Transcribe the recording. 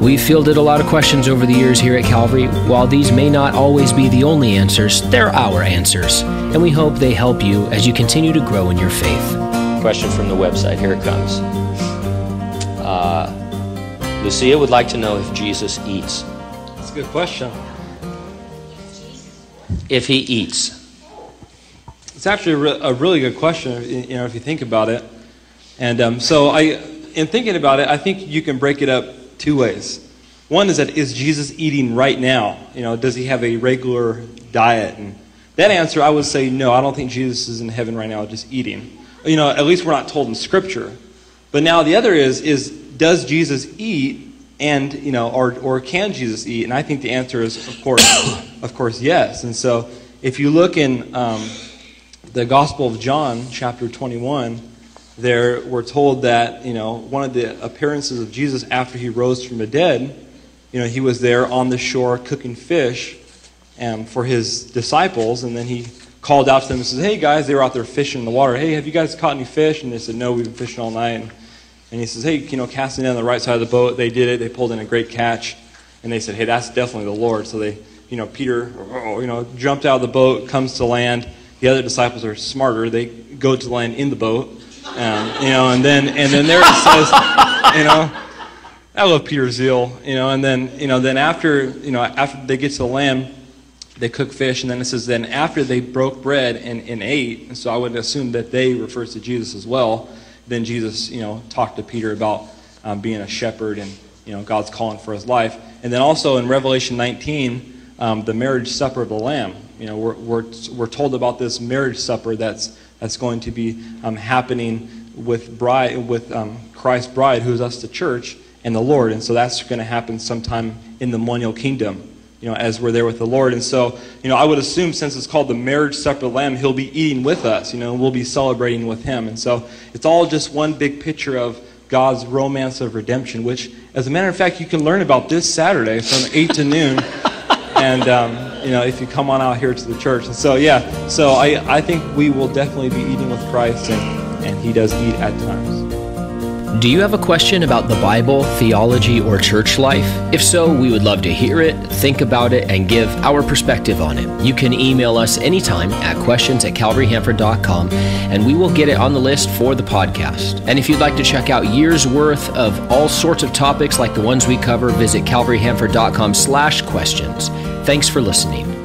We've fielded a lot of questions over the years here at Calvary. While these may not always be the only answers, they're our answers, and we hope they help you as you continue to grow in your faith. Question from the website. Here it comes. Lucia would like to know if Jesus eats. That's a good question. If he eats. It's actually a really good question, if you think about it. And in thinking about it, I think you can break it up two ways. One is that, is Jesus eating right now? Does he have a regular diet? And that answer, I would say no. I don't think Jesus is in heaven right now just eating. At least we're not told in Scripture. But now the other is does Jesus eat? And or can Jesus eat? And I think the answer is of course yes. And so if you look in the Gospel of John, chapter 21. There, we're told that, one of the appearances of Jesus after he rose from the dead, he was there on the shore cooking fish for his disciples, and then he called out to them and says, hey guys, they were out there fishing in the water. Hey, have you guys caught any fish? And they said, no, we've been fishing all night. And he says, hey, casting down the right side of the boat. They did it. They pulled in a great catch. And they said, hey, that's definitely the Lord. So they, Peter, jumped out of the boat, comes to land. The other disciples are smarter. They go to land in the boat. And then there it says, I love Peter's zeal, and then after they get to the land, they cook fish, and then it says, then after they broke bread and ate, and so I would assume that they refers to Jesus as well, then Jesus, talked to Peter about being a shepherd and, God's calling for his life. And then also in Revelation 19, the marriage supper of the Lamb, we're told about this marriage supper that's going to be happening with Christ's bride, who is us, the church, and the Lord. And so that's going to happen sometime in the millennial kingdom, as we're there with the Lord. And so, I would assume, since it's called the marriage supper of the Lamb, he'll be eating with us, and we'll be celebrating with him. And so it's all just one big picture of God's romance of redemption, which, as a matter of fact, you can learn about this Saturday from 8 to noon. And, if you come on out here to the church. And so, I think we will definitely be eating with Christ, and he does eat at times. Do you have a question about the Bible, theology, or church life? If so, we would love to hear it, think about it, and give our perspective on it. You can email us anytime at questions@calvaryhanford.com, and we will get it on the list for the podcast. And if you'd like to check out years worth of all sorts of topics like the ones we cover, visit calvaryhanford.com/questions. Thanks for listening.